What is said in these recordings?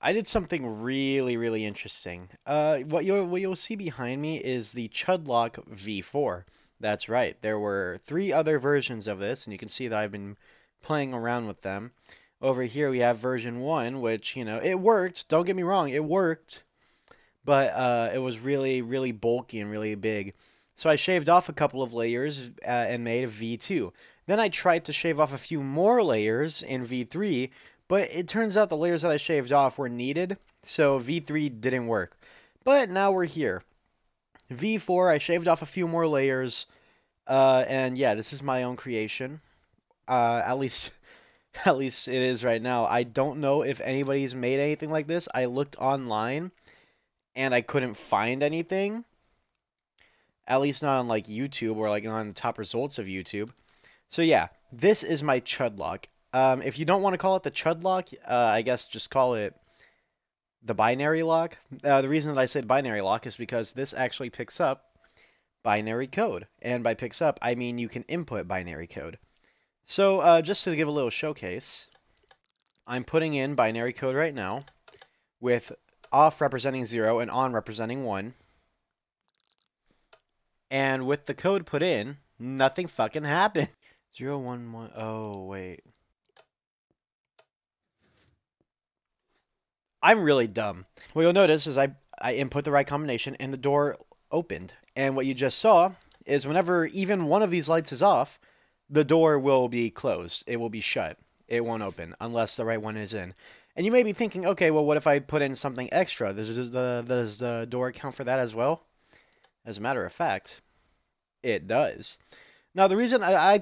I did something really interesting. What you'll see behind me is the Chudlock V4. That's right. There were three other versions of this, and you can see that I've been playing around with them. Over here we have version 1, which, it worked. Don't get me wrong, it worked, but it was really bulky and really big. So I shaved off a couple of layers and made a V2. Then I tried to shave off a few more layers in V3, but it turns out the layers that I shaved off were needed, so V3 didn't work. But now we're here. V4, I shaved off a few more layers, and yeah, this is my own creation. At least, at least it is right now. I don't know if anybody's made anything like this. I looked online and I couldn't find anything. At least not on like YouTube or like on the top results of YouTube. So yeah, this is my Chudlock. If you don't want to call it the Chudlock, I guess just call it the binary lock. The reason that I said binary lock is because this actually picks up binary code. And by picks up, I mean you can input binary code. So just to give a little showcase, I'm putting in binary code right now with off representing 0 and on representing 1. And with the code put in, nothing fucking happened. 0, 1, 1. Oh, wait. I'm really dumb. What you'll notice is I input the right combination and the door opened. And what you just saw is whenever even one of these lights is off, the door will be closed. It will be shut. It won't open unless the right one is in. And you may be thinking, okay, well, what if I put in something extra? Does the door account for that as well? As a matter of fact, it does. Now, the reason I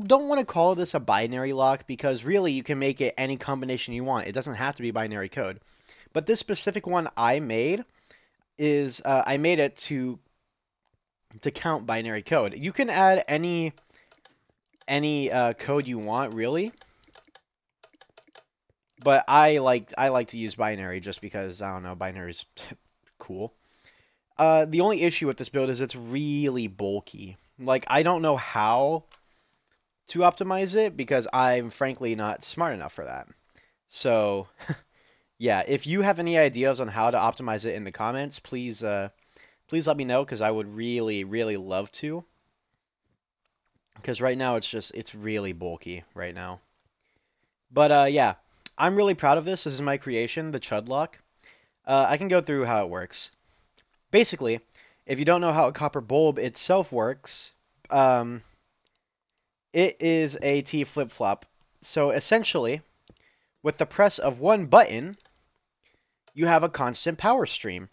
don't want to call this a binary lock because really you can make it any combination you want. It doesn't have to be binary code. But this specific one I made is I made it to count binary code. You can add any code you want, really. But I like to use binary just because I don't know, binary's cool. The only issue with this build is it's really bulky. Like I don't know how to optimize it because I'm frankly not smart enough for that. So, yeah, if you have any ideas on how to optimize it in the comments, please let me know because I would really love to. Because right now it's really bulky right now. But yeah, I'm really proud of this. This is my creation, the Chudlock. I can go through how it works. Basically, if you don't know how a copper bulb itself works, it is a T flip-flop. So essentially, with the press of one button, you have a constant power stream.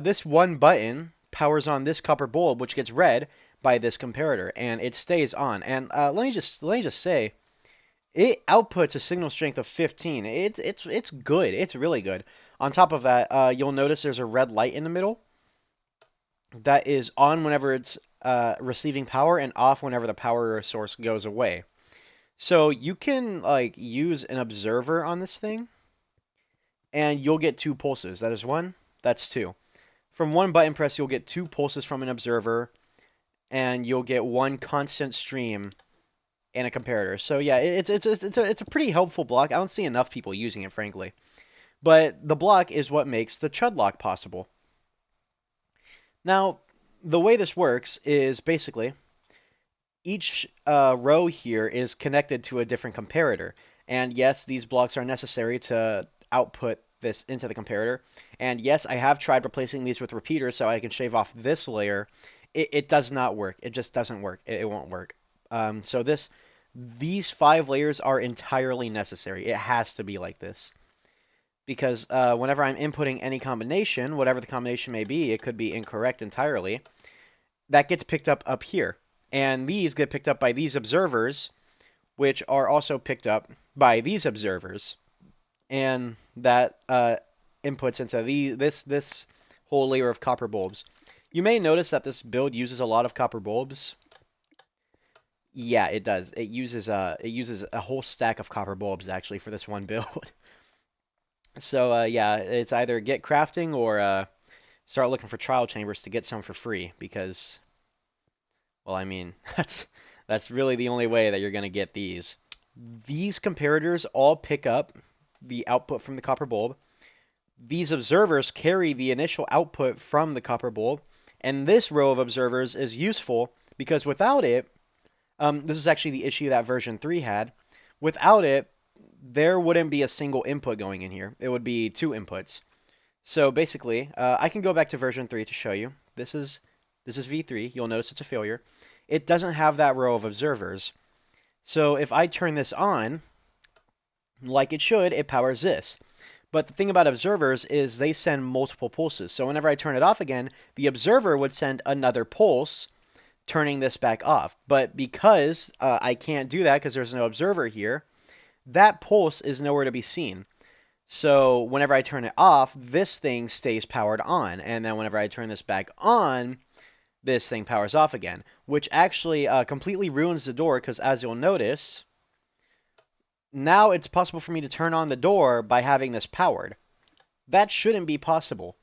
This one button powers on this copper bulb, which gets read by this comparator, and it stays on. And let me just say, it outputs a signal strength of 15. It's good. It's really good. On top of that, you'll notice there's a red light in the middle that is on whenever it's receiving power and off whenever the power source goes away. So you can like use an observer on this thing, and you'll get two pulses. That is one. That's two. From one button press, you'll get two pulses from an observer, and you'll get one constant stream and a comparator. So yeah, it's a pretty helpful block. I don't see enough people using it, frankly. But the block is what makes the Chudlock possible. Now, the way this works is basically each row here is connected to a different comparator. And yes, these blocks are necessary to output this into the comparator. And yes, I have tried replacing these with repeaters so I can shave off this layer. It does not work. It just doesn't work. It won't work. So these 5 layers are entirely necessary. It has to be like this. Because whenever I'm inputting any combination, whatever the combination may be, it could be incorrect entirely, that gets picked up here. And these get picked up by these observers, which are also picked up by these observers. And that inputs into this whole layer of copper bulbs. You may notice that this build uses a lot of copper bulbs. Yeah, it does. It uses a whole stack of copper bulbs actually for this one build. So yeah, it's either get crafting or start looking for trial chambers to get some for free because, well, I mean, that's really the only way that you're gonna get these. These comparators all pick up the output from the copper bulb, These observers carry the initial output from the copper bulb, and this row of observers is useful because without it, this is actually the issue that version 3 had. Without it, there wouldn't be a single input going in here. It would be two inputs. So basically, I can go back to version 3 to show you. This is V3. You'll notice it's a failure. It doesn't have that row of observers. So if I turn this on, like it should, it powers this. But the thing about observers is they send multiple pulses. So whenever I turn it off again, the observer would send another pulse, turning this back off. But because I can't do that because there's no observer here, that pulse is nowhere to be seen. So whenever I turn it off, this thing stays powered on. And then whenever I turn this back on, this thing powers off again, which actually completely ruins the door because as you'll notice, now it's possible for me to turn on the door by having this powered. That shouldn't be possible.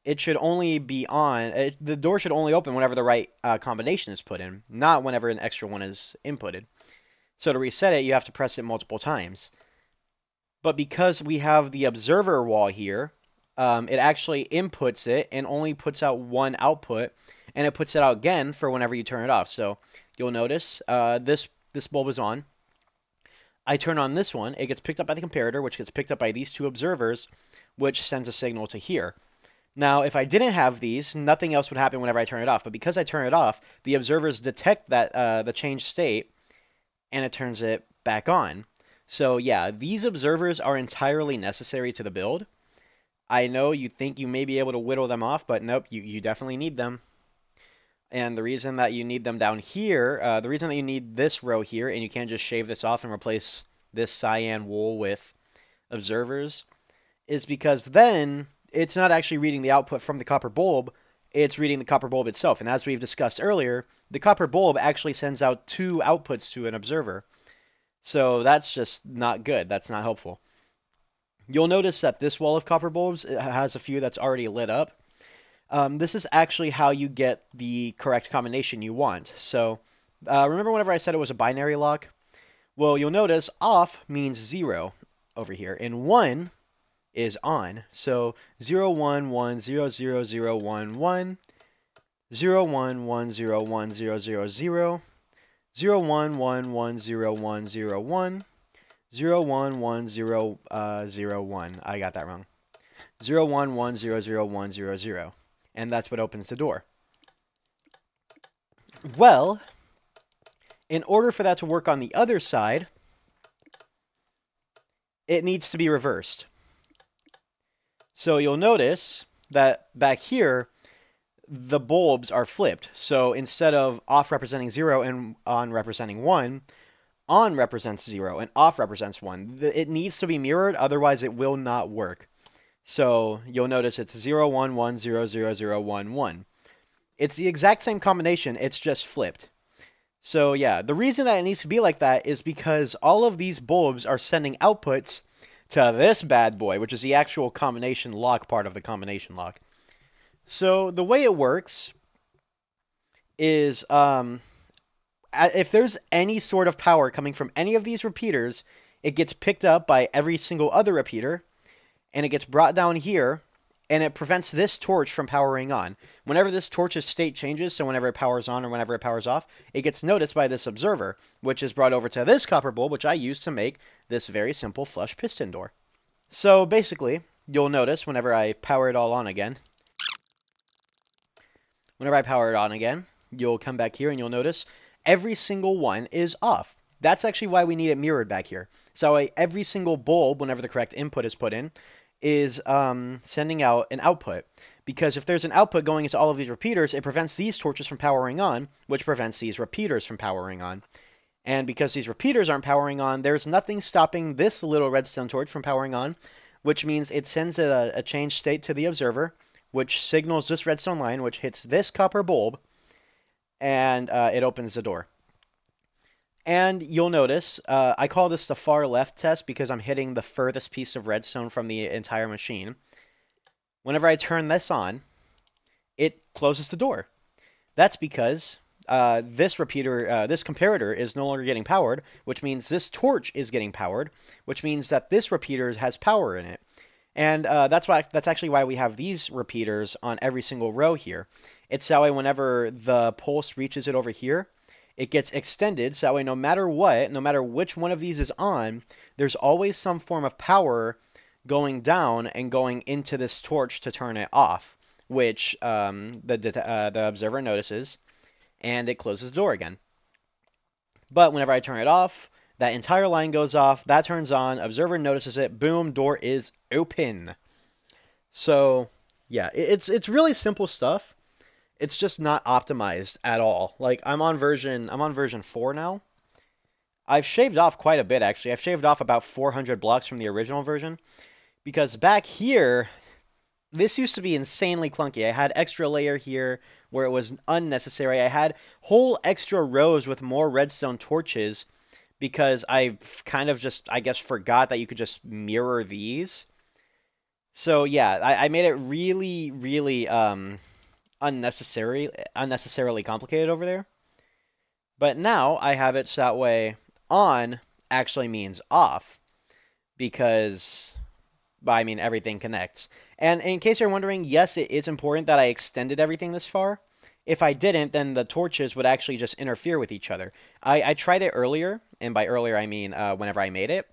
It should only be on, the door should only open whenever the right combination is put in, not whenever an extra one is inputted. So to reset it, you have to press it multiple times. But because we have the observer wall here, it actually inputs it and only puts out one output, and it puts it out again for whenever you turn it off. So you'll notice this bulb is on. I turn on this one, it gets picked up by the comparator, which gets picked up by these two observers, which sends a signal to here. Now, if I didn't have these, nothing else would happen whenever I turn it off. But because I turn it off, the observers detect that the changed state, and it turns it back on. So yeah, these observers are entirely necessary to the build. I know you think you may be able to whittle them off, but nope, you definitely need them. And the reason that you need them down here, the reason that you need this row here, and you can't just shave this off and replace this cyan wool with observers, is because then it's not actually reading the output from the copper bulb, it's reading the copper bulb itself. And as we've discussed earlier, the copper bulb actually sends out two outputs to an observer. So that's just not good. That's not helpful. You'll notice that this wall of copper bulbs has a few that's already lit up. This is actually how you get the correct combination you want. So remember whenever I said it was a binary lock? Well, you'll notice off means 0 over here, and 1 is on. So 0, 1, 1, 0, 0, 0, 1, 1, 0, 1, 1, 0, 1, 0, 0, 0, 0, 1, 1, 1, 0, 1, 0, 1, 0, 1, 1, 0, 0, 1. I got that wrong. 0, 1, 1, 0, 0, 1, 0, 0. And that's what opens the door. Well, in order for that to work on the other side, it needs to be reversed. So you'll notice that back here, the bulbs are flipped. So instead of off representing 0 and on representing 1, on represents 0 and off represents 1. It needs to be mirrored, otherwise it will not work. So you'll notice it's 0, 1, 1, 0, 0, 0, 1, 1. It's the exact same combination, it's just flipped. So yeah, the reason that it needs to be like that is because all of these bulbs are sending outputs to this bad boy, which is the actual combination lock part of the combination lock. So the way it works is if there's any sort of power coming from any of these repeaters, it gets picked up by every single other repeater, and it gets brought down here, and it prevents this torch from powering on. Whenever this torch's state changes, so whenever it powers on or whenever it powers off, it gets noticed by this observer, which is brought over to this copper bulb, which I use to make this very simple flush piston door. So basically, you'll notice whenever I power it all on again, you'll come back here and you'll notice every single one is off. That's actually why we need it mirrored back here. So every single bulb, whenever the correct input is put in, is sending out an output. Because if there's an output going into all of these repeaters, it prevents these torches from powering on, which prevents these repeaters from powering on. And because these repeaters aren't powering on, there's nothing stopping this little redstone torch from powering on, which means it sends a changed state to the observer, which signals this redstone line, which hits this copper bulb, and it opens the door. And you'll notice, I call this the far left test because I'm hitting the furthest piece of redstone from the entire machine. Whenever I turn this on, it closes the door. That's because this comparator is no longer getting powered, which means this torch is getting powered, which means that this repeater has power in it. And that's actually why we have these repeaters on every single row here. It's that way whenever the pulse reaches it over here, it gets extended. So that way no matter what, no matter which one of these is on, there's always some form of power going down and going into this torch to turn it off, which the observer notices, and it closes the door again. But whenever I turn it off, that entire line goes off, that turns on, observer notices it, boom, door is open. So, yeah, it's really simple stuff. It's just not optimized at all. Like I'm on version 4 now. I've shaved off quite a bit actually. I've shaved off about 400 blocks from the original version because back here this used to be insanely clunky. I had extra layer here where it was unnecessary. I had whole extra rows with more redstone torches because I kind of just, I guess, forgot that you could just mirror these. So yeah, I made it really, really unnecessarily complicated over there. But now I have it so that way on actually means off because I mean everything connects. And in case you're wondering, yes, it is important that I extended everything this far. If I didn't, then the torches would actually just interfere with each other. I tried it earlier, and by earlier I mean whenever I made it.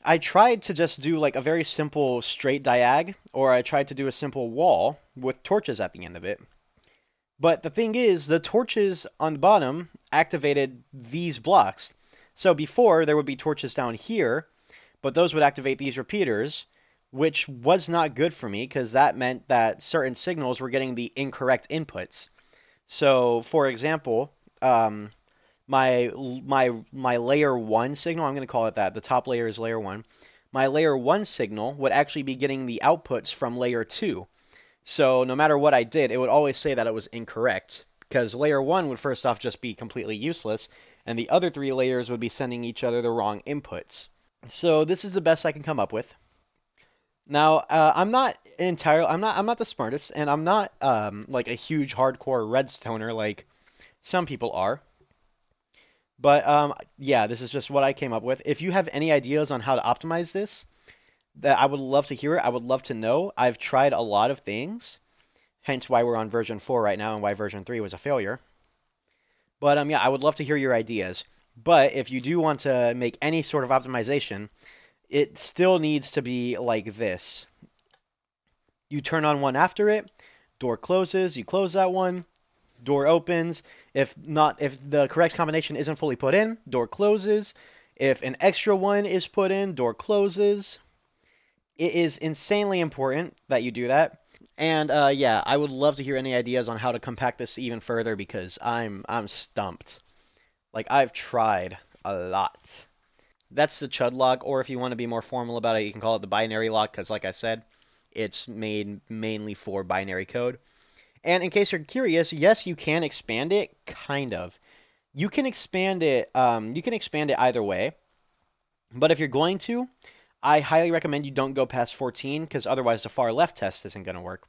I tried to just do like a very simple straight diag, or I tried to do a simple wall with torches at the end of it. But the thing is, the torches on the bottom activated these blocks. So before, there would be torches down here, but those would activate these repeaters, which was not good for me because that meant that certain signals were getting the incorrect inputs. So, for example, my layer 1 signal, I'm going to call it that, the top layer is layer 1. My layer 1 signal would actually be getting the outputs from layer 2. So no matter what I did, it would always say that it was incorrect because layer 1 would first off just be completely useless, and the other 3 layers would be sending each other the wrong inputs. So this is the best I can come up with. Now, I'm not the smartest, and I'm not like a huge hardcore redstoner like some people are. But yeah, this is just what I came up with. If you have any ideas on how to optimize this, that I would love to hear it. I would love to know. I've tried a lot of things, hence why we're on version 4 right now and why version 3 was a failure. But yeah, I would love to hear your ideas. But if you do want to make any sort of optimization, it still needs to be like this. You turn on one after it, door closes, you close that one, door opens. If the correct combination isn't fully put in, door closes. If an extra one is put in, door closes. It is insanely important that you do that. And yeah, I would love to hear any ideas on how to compact this even further because I'm stumped. Like I've tried a lot. That's the Chudlock, or if you want to be more formal about it, you can call it the binary lock because, like I said, it's made mainly for binary code. And in case you're curious, yes, you can expand it, kind of. You can expand it. You can expand it either way. But if you're going to, I highly recommend you don't go past 14 because otherwise the far left test isn't going to work.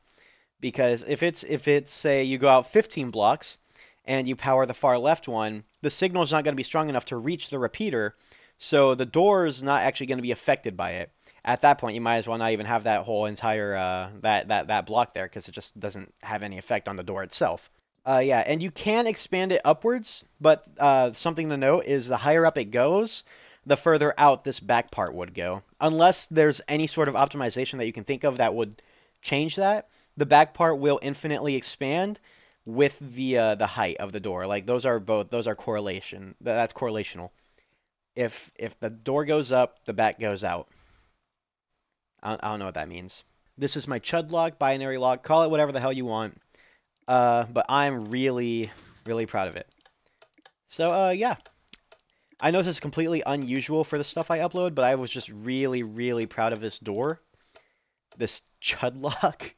Because if it's say you go out 15 blocks and you power the far left one, the signal is not going to be strong enough to reach the repeater, so the door is not actually going to be affected by it. At that point, you might as well not even have that whole entire that block there because it just doesn't have any effect on the door itself. Yeah, and you can expand it upwards, but something to note is the higher up it goes, the further out this back part would go. Unless there's any sort of optimization that you can think of that would change that, the back part will infinitely expand with the height of the door. Like those are correlation. That's correlational. If the door goes up, the back goes out. I don't know what that means. This is my Chudlock binary lock. Call it whatever the hell you want. But I'm really, really proud of it. So, yeah. I know this is completely unusual for the stuff I upload, but I was just really, really proud of this door. This Chudlock.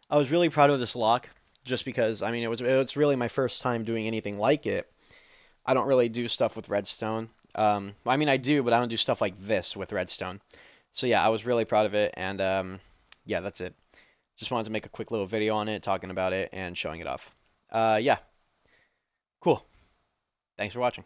I was really proud of this lock, just because, I mean, it's really my first time doing anything like it. I don't really do stuff with Redstone. I mean, I do, but I don't do stuff like this with Redstone. So yeah, I was really proud of it, and yeah, that's it. Just wanted to make a quick little video on it, talking about it, and showing it off. Yeah, cool. Thanks for watching.